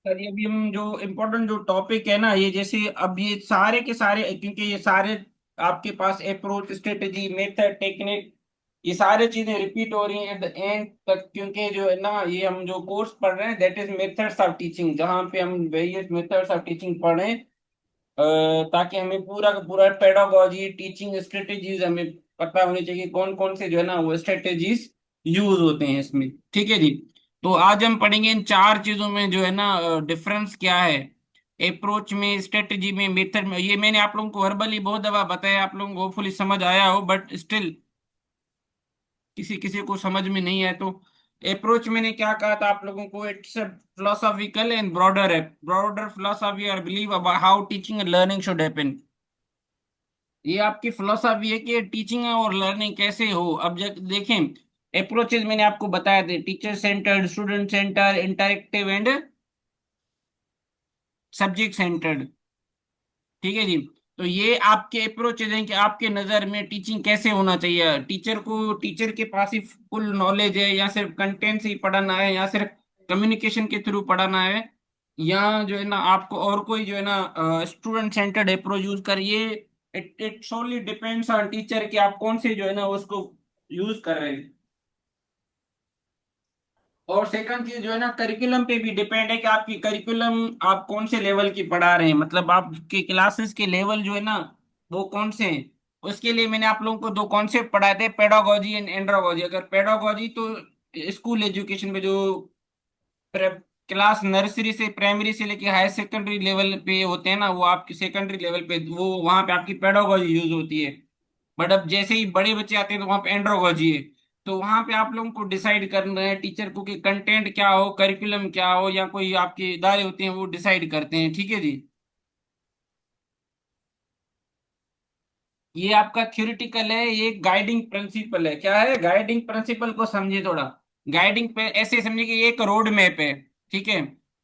Sir ये भी हम जो इम्पोर्टेंट जो टॉपिक है ना, ये जैसे अब ये सारे के सारे, क्योंकि ये सारे आपके पास अप्रोच, स्ट्रेटेजी, मेथड, टेक्निक, ये सारे चीजें रिपीट हो रही हैं एट द एंड तक, क्योंकि जो है ना ये हम जो कोर्स पढ़ रहे हैं that is methods of teaching, जहाँ पे हम वेरियस मेथड्स ऑफ टीचिंग पढ़ें, ताकि हमें पूरा का पूरा पेडागोजी, टीचिंग स्ट्रेटेजीज हमें पता होनी चाहिए, कौन कौन से जो है ना वो स्ट्रेटेजीज यूज होते हैं इसमें। ठीक है जी। तो आज हम पढ़ेंगे इन चार चीजों में जो है ना डिफरेंस क्या है, अप्रोच में, स्ट्रेटेजी में, मेथड में। ये मैंने आप लोगों को वर्बली बहुत दफा बताया, आप लोगों को होपफुली समझ आया हो, बट स्टिल किसी किसी को समझ में नहीं है। तो अप्रोच मैंने क्या कहा था आप लोगों को, इट्स फिलोसॉफिकल एंड ब्रॉडर है, ब्रॉडर फिलोसॉफी और believe about how teaching and learning should happen. ये आपकी फिलोसॉफी है कि टीचिंग और लर्निंग कैसे हो। अब देखें, अप्रोचेज मैंने आपको बताया थे, teacher centred, student centre, interactive and subject centred. ठीक है जी। तो ये आपके अप्रोचेज हैं कि आपके नज़र में टीचिंग कैसे होना चाहिए। टीचर को, टीचर के पास ही फुल नॉलेज है, या सिर्फ कंटेंट से ही पढ़ाना है, या सिर्फ कम्युनिकेशन के थ्रू पढ़ाना है, या जो है ना आपको और कोई जो है ना स्टूडेंट सेंटर्ड अप्रोच यूज करिए। It it solely depends on teacher कि आप कौन से जो है ना उसको यूज कर रहे हैं। और सेकंड चीज जो है ना, करिकुलम पे भी डिपेंड है कि आपकी करिकुलम आप कौन से लेवल की पढ़ा रहे हैं, मतलब आपके क्लासेस के लेवल जो है ना वो कौन से हैं। उसके लिए मैंने आप लोगों को दो कॉन्सेप्ट पढ़ाए थे, पेडागोजी एंड एंड्रोगोजी। अगर पेडागोजी तो स्कूल एजुकेशन में जो क्लास नर्सरी से, प्राइमरी से लेके हायर सेकेंडरी लेवल पे होते हैं ना, वो आपके सेकेंडरी लेवल पे वो वहां पे आपकी पेडागोजी यूज होती है। बट अब जैसे ही बड़े बच्चे आते हैं तो वहां पे एंड्रोगोजी है। तो वहां पे आप लोगों को डिसाइड करना है टीचर को कि कंटेंट क्या हो, करिकुलम क्या हो, या कोई आपके इदारे होते हैं वो डिसाइड करते हैं। ठीक है जी। ये आपका थ्योरेटिकल है, ये गाइडिंग प्रिंसिपल है। क्या है गाइडिंग प्रिंसिपल, को समझिए थोड़ा। गाइडिंग पे ऐसे समझिए कि ये एक रोड मैप है। ठीक है।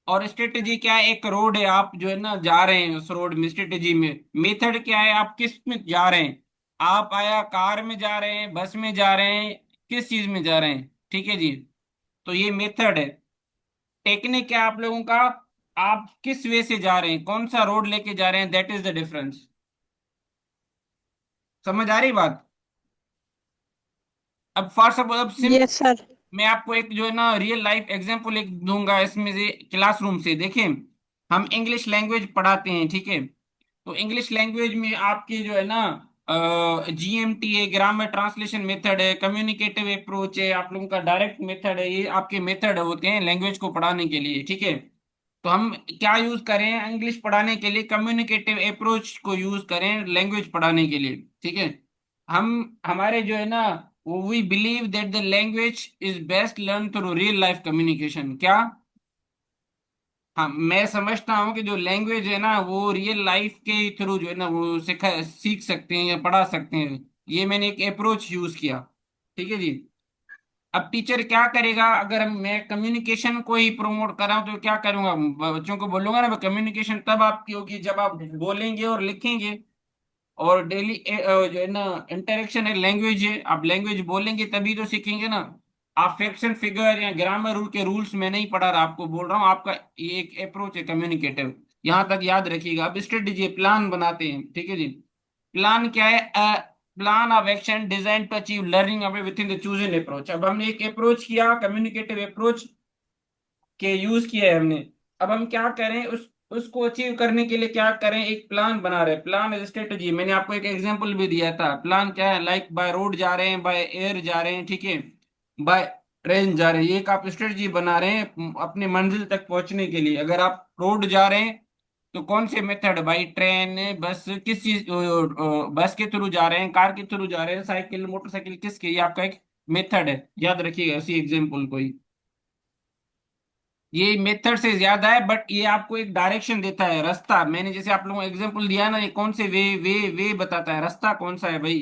और स्ट्रेटेजी क्या है, एक रोड है, आप जो है ना जा रहे हैं उस रोड में। स्ट्रेटेजी में मेथड क्या है, आप किस में जा रहे हैं, आप आया कार में जा रहे हैं, बस में जा रहे हैं, किस चीज में जा रहे हैं। ठीक है जी। तो ये मेथड है। टेक्निक क्या है आप लोगों का, आप किस वे से जा रहे हैं, कौन सा रोड लेके जा रहे हैं, दैट इज द डिफरेंस। समझ आ रही बात। अब फॉर सपोज, अब सिंपल, यस सर। मैं आपको एक जो है ना रियल लाइफ एग्जांपल एक दूंगा इसमें से, क्लासरूम से। देखें, हम इंग्लिश लैंग्वेज पढ़ाते हैं, ठीक है। तो इंग्लिश लैंग्वेज में आपके जो है ना जीएमटी है, ग्रामर ट्रांसलेशन मेथड है, कम्युनिकेटिव अप्रोच है, आप लोगों का डायरेक्ट मेथड है। ये आपके मेथड होते हैं लैंग्वेज को पढ़ाने के लिए। ठीक है। तो हम क्या यूज करें इंग्लिश पढ़ाने के लिए, कम्युनिकेटिव अप्रोच को यूज करें लैंग्वेज पढ़ाने के लिए। ठीक है। हम हमारे जो है ना, we believe that the language is best learn through real life communication. क्या, हाँ, मैं समझता हूँ कि जो लैंग्वेज है ना वो रियल लाइफ के थ्रू जो है ना वो सीख सकते हैं या पढ़ा सकते हैं। ये मैंने एक अप्रोच यूज किया। ठीक है जी। अब टीचर क्या करेगा, अगर मैं कम्युनिकेशन को ही प्रमोट कर रहा हूँ तो क्या करूंगा, बच्चों को बोलूंगा ना कम्युनिकेशन तब आपकी होगी जब आप बोलेंगे और लिखेंगे। और डेली जो है ना इंटरेक्शन है, लैंग्वेज है, आप लैंग्वेज बोलेंगे तभी तो सीखेंगे ना। आप फ्रैक्शन फिगर या ग्रामर रूल के रूल्स में नहीं पढ़ा रहा, आपको बोल रहा हूँ, आपका ये एक अप्रोच है कम्युनिकेटिव। यहाँ तक याद रखिएगा। अब स्ट्रेटेजी, प्लान बनाते हैं। ठीक है जी। प्लान क्या है, plan of action design to achieve learning away within the chosen approach. अब हमने एक अप्रोच किया, कम्युनिकेटिव अप्रोच के यूज किया है हमने। अब हम क्या करें, उस उसको अचीव करने के लिए क्या करें, एक प्लान बना रहे हैं। प्लान एज स्ट्रेटेजी, मैंने आपको एक एग्जांपल भी दिया था। प्लान क्या है, लाइक बाय रोड जा रहे हैं, बाय एयर जा रहे हैं, ठीक है, बाय ट्रेन जा रहे हैं, ये एक आप स्ट्रेटेजी बना रहे हैं अपनी मंजिल तक पहुंचने के लिए। अगर आप रोड जा रहे हैं तो कौन से मेथड, बाई ट्रेन, बस, किस चीज, बस के थ्रू जा रहे हैं, कार के थ्रू जा रहे हैं, साइकिल, मोटरसाइकिल, किसके, ये आपका एक मेथड है। याद रखिएगा उसी एग्जाम्पल को ही। ये मेथड से ज्यादा है, बट ये आपको एक डायरेक्शन देता है, रास्ता। मैंने जैसे आप लोगों को एग्जांपल दिया ना, ये कौन से वे बताता है, रास्ता कौन सा है भाई।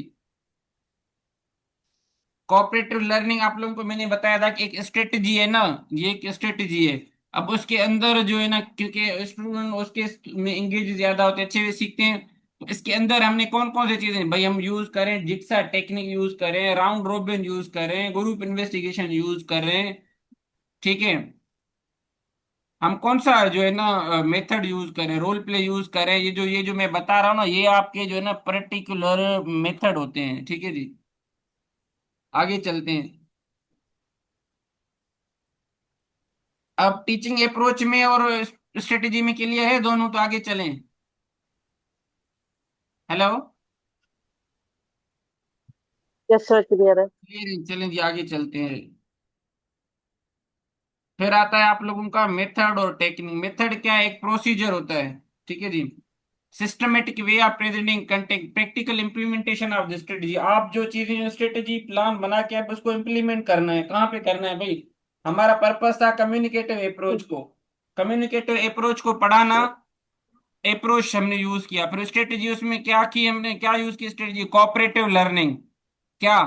कोऑपरेटिव लर्निंग आप लोगों को मैंने बताया था कि एक स्ट्रेटजी है ना, ये एक स्ट्रेटजी है। अब उसके अंदर जो है ना, क्योंकि स्टूडेंट उसके में इंगेज ज्यादा होते हैं, अच्छे से सीखते हैं, तो इसके अंदर हमने कौन कौन सी चीजें भाई हम यूज करें, जिक्सा टेक्निक यूज करें, राउंड रोबिन यूज करें, ग्रुप इन्वेस्टिगेशन यूज करें। ठीक है। हम कौन सा जो है ना मेथड यूज करें, रोल प्ले यूज करें, ये जो मैं बता रहा हूँ ना, ये आपके जो है ना पर्टिकुलर मेथड होते हैं, ठीक है जी। आगे चलते हैं। अब टीचिंग अप्रोच में और स्ट्रेटेजी में क्लियर है दोनों, तो आगे चलें। हेलो। यस सर, क्लियर है। क्लियर है, चलें जी आगे चलते हैं। फिर आता है आप लोगों का मेथड और टेक्निक। मेथड क्या है? एक प्रोसीजर होता है, ठीक है जी। Systematic way of presenting content, practical implementation of the strategy. आप जो चीजें, जो स्ट्रेटजी प्लान बना के आप उसको इम्प्लीमेंट करना है, कहाँ पे करना है भाई? हमारा पर्पस था कम्युनिकेटिव अप्रोच को, कम्युनिकेटिव अप्रोच को पढ़ाना। अप्रोच हमने यूज किया, फिर स्ट्रेटेजी उसमें क्या की हमने, क्या यूज की स्ट्रेटेजी? Cooperative learning. क्या?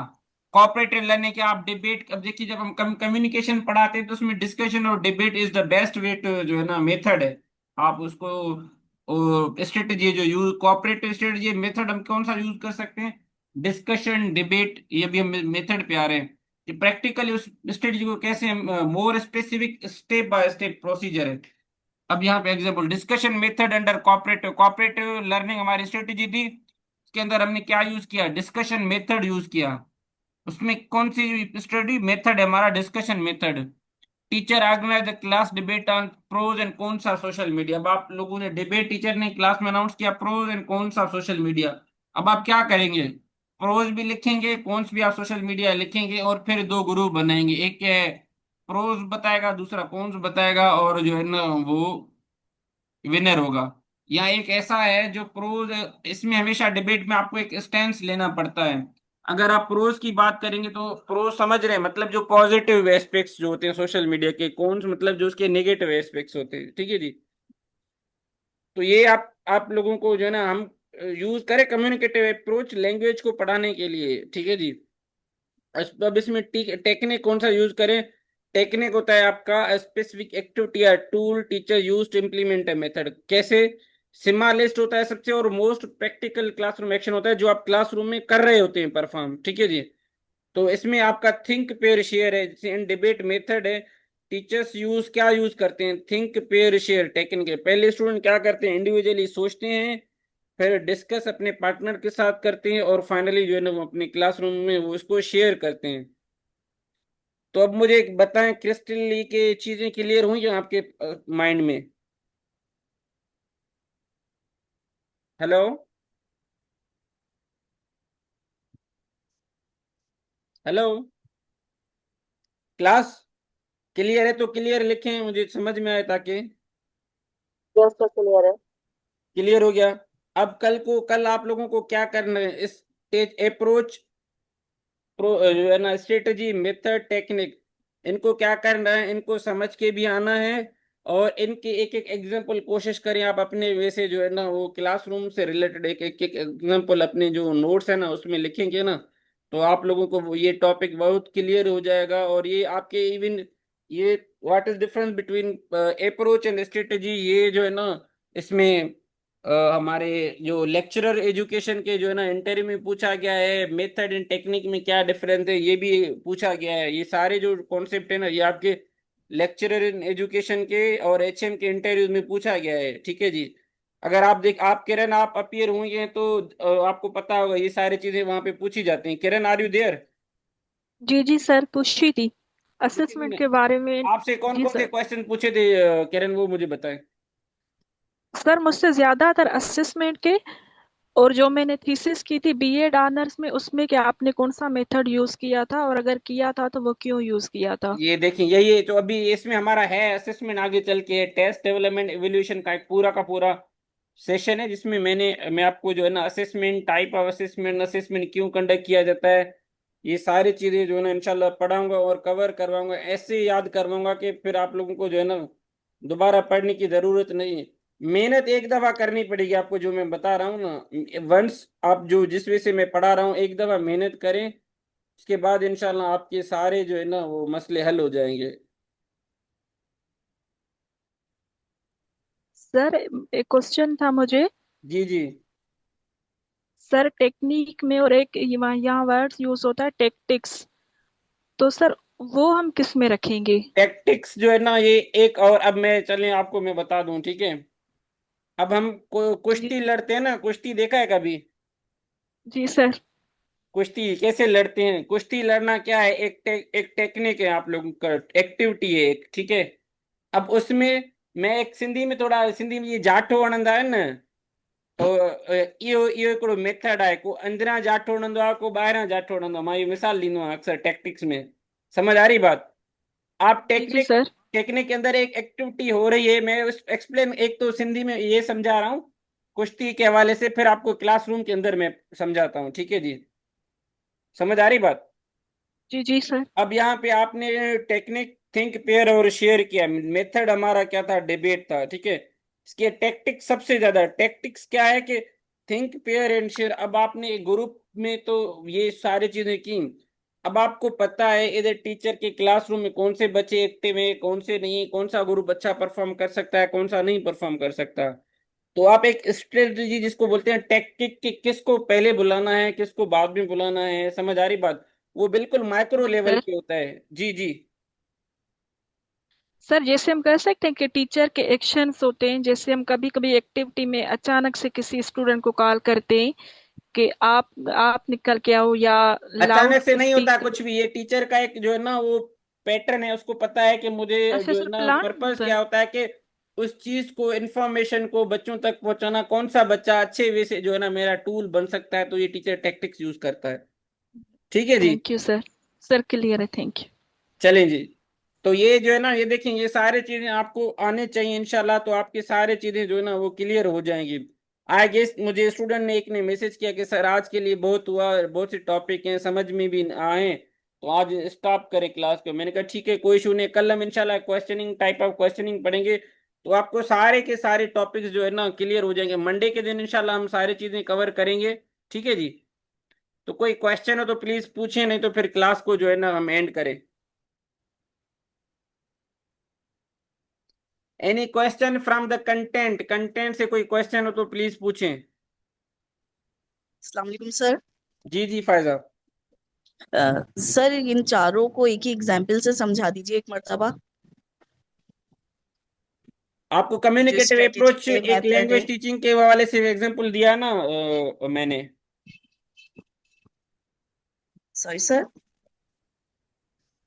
कोऑपरेटिव लर्निंग क्या? आप डिबेट, अब देखिए जब हम कम्युनिकेशन पढ़ाते हैं तो उसमें डिस्कशन और debate is the best way to, जो है ना मेथड है। आप उसको स्ट्रेटेजी जो यूज, कोऑपरेटिव स्ट्रेटेजी मेथड हम कौन सा यूज कर सकते हैं? डिस्कशन, डिबेट, ये भी हम मेथड पे आ रहे हैं कि प्रैक्टिकली उस स्ट्रेटेजी को कैसे हम more specific step by step procedure है। अब यहाँ पे example, discussion method under cooperative, cooperative learning हमारी स्ट्रेटेजी थी, इसके अंदर हमने क्या यूज किया? डिस्कशन मेथड यूज किया। उसमें कौन सी स्टडी मेथड है? हमारा discussion method. Teacher organise the class debate on pros and cons of social media. अब आप लोगों ने डिबेट, टीचर ने क्लास में अनाउंस किया pros and cons of social media. अब आप क्या करेंगे? प्रोज भी लिखेंगे, कॉन्स भी आप सोशल मीडिया लिखेंगे, और फिर दो ग्रुप बनाएंगे, एक है प्रोज बताएगा, दूसरा कॉन्स बताएगा, और जो है ना वो विनर होगा। या एक ऐसा है जो प्रोज, इसमें हमेशा डिबेट में आपको एक स्टैंस लेना पड़ता है। अगर आप प्रोज की बात करेंगे तो प्रोज समझ रहे हैं, मतलब जो पॉजिटिव एस्पेक्ट्स जो होते हैं सोशल मीडिया के, कौन मतलब जो उसके नेगेटिव एस्पेक्ट्स होते हैं, ठीक है जी। तो ये आप लोगों को जो है ना हम यूज करें कम्युनिकेटिव अप्रोच लैंग्वेज को पढ़ाने के लिए, ठीक है जी। अब इसमें टेक्निक कौन सा यूज करें? टेक्निक होता है आपका स्पेसिफिक एक्टिविटी या tool teacher use to implement a method. कैसे? सिमा लिस्ट होता है सबसे, और मोस्ट प्रैक्टिकल क्लासरूम एक्शन होता है जो आप क्लासरूम में कर रहे होते हैं परफॉर्म, ठीक है जी। तो इसमें आपका थिंक पेयर शेयर है, जैसे इन डिबेट मेथड है। टीचर्स यूज क्या यूज करते हैं? थिंक पेयर शेयर टेक्निक है। पहले स्टूडेंट क्या करते हैं? इंडिविजुअली सोचते हैं, फिर डिस्कस अपने पार्टनर के साथ करते हैं, और फाइनली जो है ना वो अपने क्लासरूम में वो उसको शेयर करते हैं। तो अब मुझे एक बताएं, क्रिस्टली के चीजें क्लियर हुई क्या आपके माइंड में? हेलो। हेलो। क्लास क्लियर है तो क्लियर लिखें, मुझे समझ में आए ताकि। यस सर, क्लियर है। क्लियर हो गया। अब कल आप लोगों को क्या करना है? इस स्टेज अप्रोच, जो है ना स्ट्रेटजी, मेथड, टेक्निक, इनको क्या करना है? इनको समझ के भी आना है, और इनके एक एक एग्जांपल कोशिश करें आप अपने वे से, जो है ना वो क्लासरूम से रिलेटेड एक एक एग्जांपल अपने जो नोट्स है ना उसमें लिखेंगे ना, तो आप लोगों को ये टॉपिक बहुत क्लियर हो जाएगा। और ये आपके इवन ये what is difference between approach and strategy, ये जो है ना इसमें हमारे जो लेक्चरर एजुकेशन के जो है ना इंटरव्यू में पूछा गया है, मेथड एंड टेक्निक में क्या डिफरेंस है ये भी पूछा गया है। ये सारे जो कॉन्सेप्ट है ना ये आपके लेक्चरर इन एजुकेशन के और एचएम के इंटरव्यू में पूछा गया है, ठीक है जी। अगर आप किरण आप अपीयर हुए तो आपको पता होगा ये सारी चीजें वहां पे पूछी जाती हैं। Kiran, are you there? जी जी सर, पूछी थी पूछी थी असेसमेंट ना? के बारे में। आपसे कौन जी कौन से सर। क्वेश्चन पूछे थे किरण, वो मुझे बताएं। सर मुझसे ज्यादातर असेसमेंट के, और जो मैंने थीसिस की थी बीएड ऑनर्स में, उसमें क्या आपने कौन सा मेथड यूज किया था, और अगर किया था तो वो क्यों यूज किया था। ये देखिए, यही तो अभी इसमें हमारा है असेसमेंट, आगे चल के टेस्ट डेवलपमेंट एवोल्यूशन का पूरा सेशन है, जिसमें मैं आपको जो है ना assessment, type of assessment, assessment क्यों कंडक्ट किया जाता है, ये सारी चीजें जो है ना इंशाल्लाह पढ़ाऊंगा और कवर करवाऊंगा, ऐसे याद करवाऊंगा कि फिर आप लोगों को जो है ना दोबारा पढ़ने की जरूरत नहीं है। मेहनत एक दफा करनी पड़ेगी आपको, जो मैं बता रहा हूँ ना, वंस आप जो जिस विषय में पढ़ा रहा हूँ एक दफा मेहनत करें, उसके बाद इंशाल्लाह आपके सारे जो है ना वो मसले हल हो जाएंगे। सर एक क्वेश्चन था मुझे। जी जी। सर टेक्निक में, और एक यहाँ यहाँ वर्ड्स यूज होता है टेक्टिक्स, तो सर वो हम किस में रखेंगे? टैक्टिक्स जो है ना ये एक, और अब मैं चलें आपको मैं बता दूं, ठीक है। अब हम जी। कुश्ती लड़ते हैं ना, कुश्ती देखा है कभी? जी सर। कुश्ती कैसे लड़ते हैं? कुश्ती लड़ना क्या है, एक टेक्निक है, आप लोगों का एक्टिविटी है एक, ठीक है। अब उसमें मैं एक सिंधी में, थोड़ा सिंधी में ये जाठो वणंदा है ना, तो इहो इहो हिकिड़ो मेथड आहे, को अंदरां जाठो वणंदो आहे, को ॿाहिरां जाठो वणंदो आहे। मां इहो मिसाल ॾींदो आहियां अक्सर टैक्टिक्स में। समझ आ रही बात? आप जी जी टेक्निक, सर। टेक्निक के अंदर एक एक्टिविटी हो रही है, मैं उस एक्सप्लेन, एक तो सिंधी में ये समझा रहा हूँ कुश्ती के हवाले से, फिर आपको क्लासरूम के अंदर मैं समझाता हूँ, ठीक है जी। समझ आ रही बात? जी जी सर। अब यहाँ पे आपने टेक्निक थिंक पेयर और शेयर किया, मेथड हमारा क्या था, डिबेट था, ठीक है। इसके टेक्टिक्स सबसे ज्यादा, टेक्टिक्स क्या है कि थिंक पेयर एंड शेयर। अब आपने एक ग्रुप में तो ये सारी चीजें की, अब आपको पता है इधर टीचर के क्लासरूम में कौन से बच्चे एक्टिव हैं, कौन से नहीं, कौन सा ग्रुप अच्छा परफॉर्म कर सकता है, कौन सा नहीं परफॉर्म कर सकता। तो आप एक स्ट्रेटजी जिसको बोलते हैं टैक्टिक, कि किसको पहले बुलाना है, किसको बाद में बुलाना है, समझ आ रही बात? वो बिल्कुल माइक्रो जी लेवल सर। पे होता है। जी जी। सर जैसे हम कह सकते हैं कि टीचर के एक्शंस होते हैं, जैसे हम कभी कभी एक्टिविटी में अचानक से किसी स्टूडेंट को कॉल करते हैं कि आप निकल के आओ, या लाउड अचानक से नहीं होता स्पीक कुछ करो। भी, ये टीचर का एक जो है ना वो पैटर्न है, उसको पता है कि मुझे अच्छा जो है सर, ना प्लान पर्पस सर। क्या होता है, कि उस चीज को, इंफॉर्मेशन को बच्चों तक पहुंचाना, कौन सा बच्चा अच्छे वे से जो है ना मेरा टूल बन सकता है, तो ये टीचर टैक्टिक्स यूज करता है। ठीक है जी। Thank you sir. Sir clear है, थैंक यू। चलें जी। तो ये जो है ना, ये देखें, ये सारी चीजें आपको आने चाहिए इंशाल्लाह, तो आपकी सारी चीजें जो है ना वो क्लियर हो जाएंगी। आई गेस मुझे स्टूडेंट ने एक ने मैसेज किया कि सर आज के लिए बहुत हुआ, बहुत से टॉपिक हैं समझ में भी आए, तो आज स्टॉप करें क्लास को। मैंने कहा ठीक है, कोई इशू नहीं, कल हम इंशाल्लाह क्वेश्चनिंग, टाइप ऑफ क्वेश्चनिंग पढ़ेंगे, तो आपको सारे के सारे टॉपिक्स जो है ना क्लियर हो जाएंगे। मंडे के दिन इंशाल्लाह हम सारी चीजें कवर करेंगे। ठीक है जी। तो कोई क्वेश्चन हो तो प्लीज पूछें, नहीं तो फिर क्लास को जो है ना हम एंड करें। Any question from the content, content से कोई क्वेश्चन हो तो प्लीज पूछें। अस्सलाम वालेकुम सर। जी जी फायजा। सर इन चारों को एक ही एग्जाम्पल से समझा दीजिए एक मर्तबा। आपको जो कम्युनिकेटिव स्ट्रेटेजी अप्रोच है, एक मेथड है। लैंग्वेज टीचिंग के हवाले से एग्जांपल दिया ना मैंने। Sorry sir.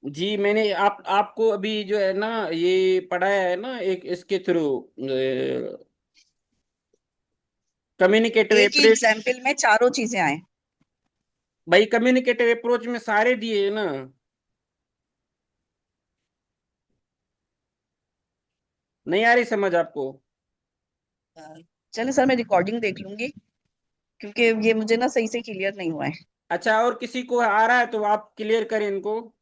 जी मैंने आपको अभी जो है ना ये पढ़ाया है ना, एक इसके थ्रू कम्युनिकेटिव एक ही अप्रोच। एग्जाम्पल में चारों चीजें आए। भाई कम्युनिकेटिव अप्रोच में सारे दिए है ना। नहीं आ रही समझ आपको? अ, चलिए सर, मैं रिकॉर्डिंग देख लूंगी, क्योंकि ये मुझे ना सही से क्लियर नहीं हुआ है। अच्छा, और किसी को आ रहा है तो आप क्लियर करें इनको।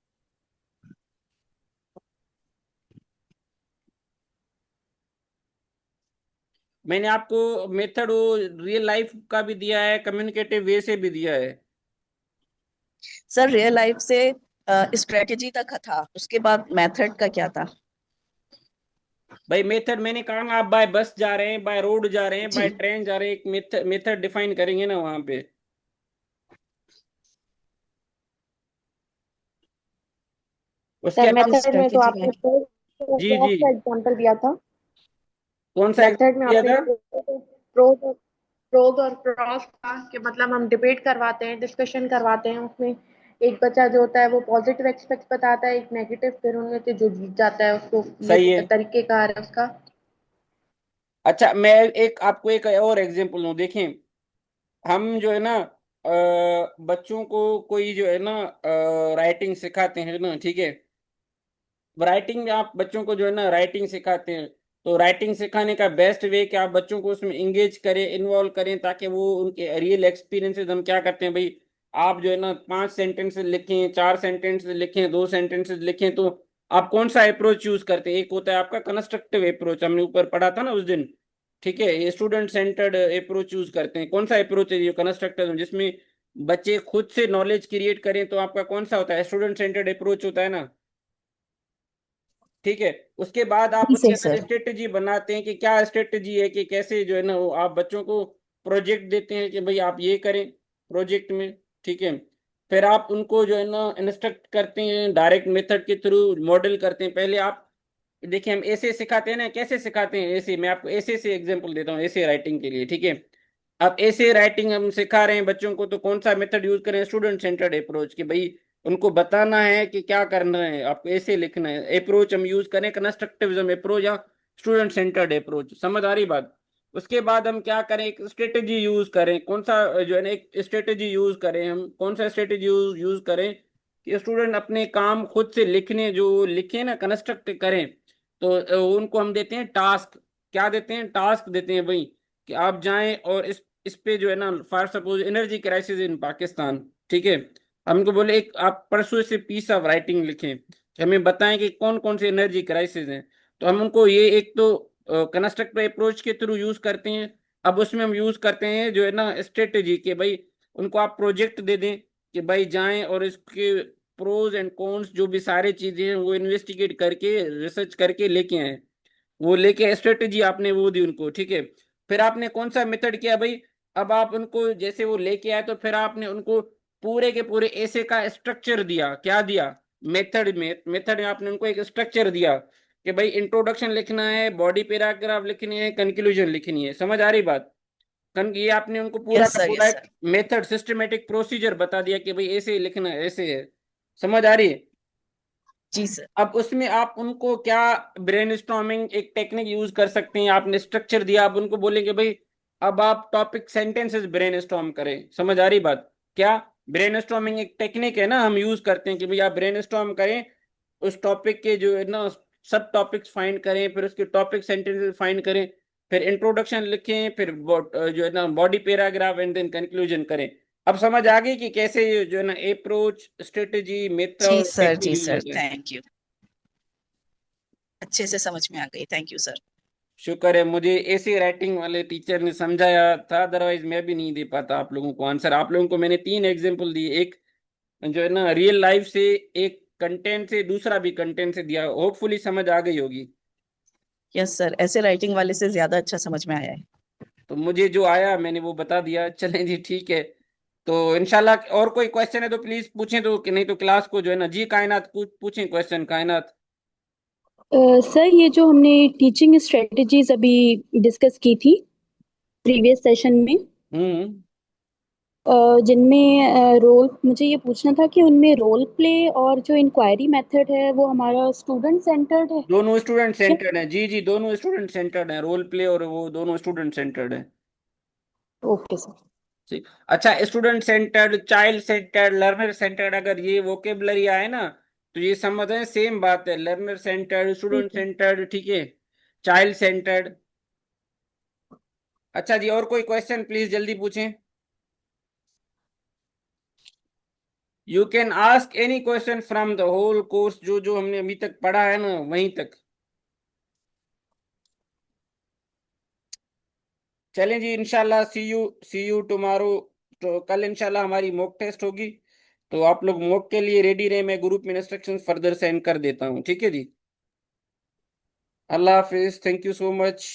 मैंने आपको मेथड वो रियल लाइफ का भी दिया है, कम्युनिकेटिव वे से भी दिया है। सर रियल लाइफ से स्ट्रेटेजी तक था, उसके बाद मेथड का क्या था? भाई मेथड मैंने कहा ना, आप बाय बस जा रहे हैं, बाय रोड जा रहे हैं, बाय जी। ट्रेन जा रहे हैं, एक मेथड मेथड डिफाइन करेंगे ना वहां पे। उसके सर अलावा, मेथड में तो स्ट्रेटेजी में। आपने जी जी, प्रोज का एग्जांपल दिया था। कौन सा मेथड में एग्जाम्पल दिया आपने था? प्रोज और प्रॉस का, कि मतलब हम डिबेट करवाते हैं, डिस्कशन करवाते हैं, उसमें एक बच्चा जो होता है वो पॉजिटिव एक्सपेक्ट बताता है, एक नेगेटिव, फिर उनमें से जो जीत जाता है उसको, ये सही है। तरीकेकार है उसका। अच्छा मैं एक आपको एक और एग्जांपल दूं, देखें। हम जो है ना बच्चों को कोई जो है ना राइटिंग सिखाते हैं ना, ठीक है। राइटिंग में आप बच्चों को जो है ना राइटिंग सिखाते हैं, तो राइटिंग सिखाने का बेस्ट वे कि आप बच्चों को उसमें इंगेज करें, इन्वॉल्व करें, ताकि वो उनके रियल एक्सपीरियंसेस, हम क्या करते हैं भाई, आप जो है ना 5 सेंटेंसेस लिखें, 4 सेंटेंसेस लिखें, 2 सेंटेंसेस लिखें, तो आप कौन सा अप्रोच यूज करते हैं? एक होता है आपका कंस्ट्रक्टिव अप्रोच, हमने ऊपर पढ़ा था ना उस दिन, ठीक है। ये स्टूडेंट सेंटर्ड अप्रोच यूज करते हैं। कौन सा अप्रोच है ये कंस्ट्रक्टिव, जिसमें बच्चे खुद से नॉलेज क्रिएट करें, तो आपका कौन सा होता है? स्टूडेंट सेंटर्ड अप्रोच होता है ना, ठीक है। उसके बाद आप जी उसके सही अंदर सर। स्ट्रेटेजी बनाते हैं कि क्या स्ट्रेटेजी है, कि कैसे जो है ना वो आप बच्चों को प्रोजेक्ट देते हैं कि भाई आप ये करें प्रोजेक्ट में, ठीक है। फिर आप उनको जो है ना इंस्ट्रक्ट करते हैं डायरेक्ट मेथड के थ्रू, मॉडल करते हैं। पहले आप देखिए, हम ऐसे सिखाते हैं ना, कैसे सिखाते हैं ऐसे, मैं आपको ऐसे से एग्जांपल देता हूँ ऐसे राइटिंग के लिए, ठीक है। अब ऐसे राइटिंग हम सिखा रहे हैं बच्चों को, तो कौन सा मेथड यूज करें? स्टूडेंट सेंटर्ड अप्रोच, कि भाई उनको बताना है कि क्या करना है, आपको ऐसे लिखना है। अप्रोच हम यूज करें कंस्ट्रक्टिविज्म अप्रोच या स्टूडेंट सेंटर्ड अप्रोच, समझ आ रही बात? उसके बाद हम क्या करें, एक स्ट्रेटेजी यूज करें। कौन सा जो है ना, एक स्ट्रेटेजी यूज करें, हम कौन सा स्ट्रेटेजी यूज करें कि स्टूडेंट अपने काम खुद से लिखने, जो लिखे ना कंस्ट्रक्ट करें। तो उनको हम देते हैं टास्क। क्या देते हैं? टास्क देते हैं भाई, कि आप जाएं और इस पे जो है ना, for suppose energy crisis in Pakistan, ठीक है। हम उनको बोले एक आप परसों से पीस ऑफ राइटिंग लिखें, कि हमें बताएं कि कौन कौन से एनर्जी क्राइसिस हैं। तो हम उनको ये एक तो कंस्ट्रक्टिव अप्रोच के थ्रू यूज करते हैं। अब उसमें हम यूज करते हैं जो है ना स्ट्रेटेजी, के भाई उनको आप प्रोजेक्ट दे दें कि भाई जाएं और इसके प्रोज एंड कॉन्स जो भी सारी चीजें हैं वो इन्वेस्टिगेट करके, रिसर्च करके लेके आए। वो लेके स्ट्रेटेजी आपने वो दी उनको, ठीक है। फिर आपने कौन सा मेथड किया भाई? अब आप उनको जैसे वो लेके आए, तो फिर आपने उनको पूरे के पूरे ऐसे का स्ट्रक्चर दिया। क्या दिया? मेथड में आपने उनको एक स्ट्रक्चर दिया कि भाई इंट्रोडक्शन लिखना है, बॉडी पैराग्राफ लिखनी है, कंक्लूजन लिखनी है। समझ आ रही बात? ये आपने उनको पूरा यस का सर, पूरा यस एक सर। मेथड, सिस्टमेटिक प्रोसीजर बता दिया कि भाई ऐसे ही लिखना है, ऐसे है। समझ आ रही है? जी सर। अब उसमें आप उनको क्या, ब्रेनस्टॉर्मिंग एक टेक्निक यूज कर सकते हैं। आपने स्ट्रक्चर दिया, आप उनको बोलेंगे भाई अब आप टॉपिक सेंटेंसेस ब्रेनस्टॉर्म करें। समझ आ रही बात? क्या? ब्रेनस्टॉर्मिंग एक टेक्निक है ना, हम यूज करते हैं कि भाई आप ब्रेनस्टॉर्म करें, उस टॉपिक के जो है ना सब टॉपिक्स फाइंड करें, फिर उसके टॉपिक सेंटेंसेस फाइंड करें, फिर इंट्रोडक्शन लिखें, फिर जो है ना body paragraph and then conclusion करें। अब समझ आ गई कि कैसे ये जो है ना अप्रोच, स्ट्रेटेजी, जी मेथड, सर, टेक्निक जी यूज सर, होते हैं। Thank you. अच्छे से समझ में आ गई, थैंक यू सर। शुक्र है, मुझे ऐसे राइटिंग वाले टीचर ने समझाया था, अदरवाइज मैं भी नहीं दे पाता आप लोगों को आंसर। आप लोगों को मैंने 3 एग्जांपल दिए, एक जो है ना रियल लाइफ से, एक कंटेंट से, दूसरा भी कंटेंट से दिया। होपफुली समझ आ गई होगी। यस सर, ऐसे राइटिंग वाले से ज्यादा अच्छा समझ में आया है। तो मुझे जो आया मैंने वो बता दिया। चलें जी, ठीक है। तो इंशाल्लाह और कोई क्वेश्चन है तो प्लीज पूछें, तो कि नहीं तो क्लास को जो है ना, जी कायनात कुछ पूछें क्वेश्चन, कायनात। सर, ये जो हमने टीचिंग स्ट्रेटजीज अभी डिस्कस की थी प्रीवियस सेशन में, हम्म। जिनमें रोल, मुझे ये पूछना था कि उनमें रोल प्ले और जो इंक्वायरी मेथड है वो हमारा स्टूडेंट सेंटर्ड है दोनों स्टूडेंट क्या? सेंटर्ड है, जी जी, दोनों स्टूडेंट सेंटर्ड है। रोल प्ले और वो दोनों स्टूडेंट सेंटर्ड है। Okay sir. ठीक। अच्छा, student centred, child centred, learner centred, अगर ये वोकेबलरी आए ना, तो ये समझ है सेम बात है। लर्नर सेंटर्ड, ठीक स्टूडेंट है। सेंटर्ड, ठीक है, चाइल्ड सेंटर्ड। अच्छा जी, और कोई क्वेश्चन प्लीज जल्दी पूछें। You can ask any question from the whole course, जो जो हमने अभी तक पढ़ा है ना वहीं तक। चलें जी, इंशाल्लाह सी यू टुमारो। तो कल इंशाल्लाह हमारी मॉक टेस्ट होगी, तो आप लोग मॉक के लिए रेडी रहे। मैं ग्रुप में इंस्ट्रक्शंस फर्दर सेंड कर देता हूँ, ठीक है जी। अल्लाह हाफिज, थैंक यू सो मच।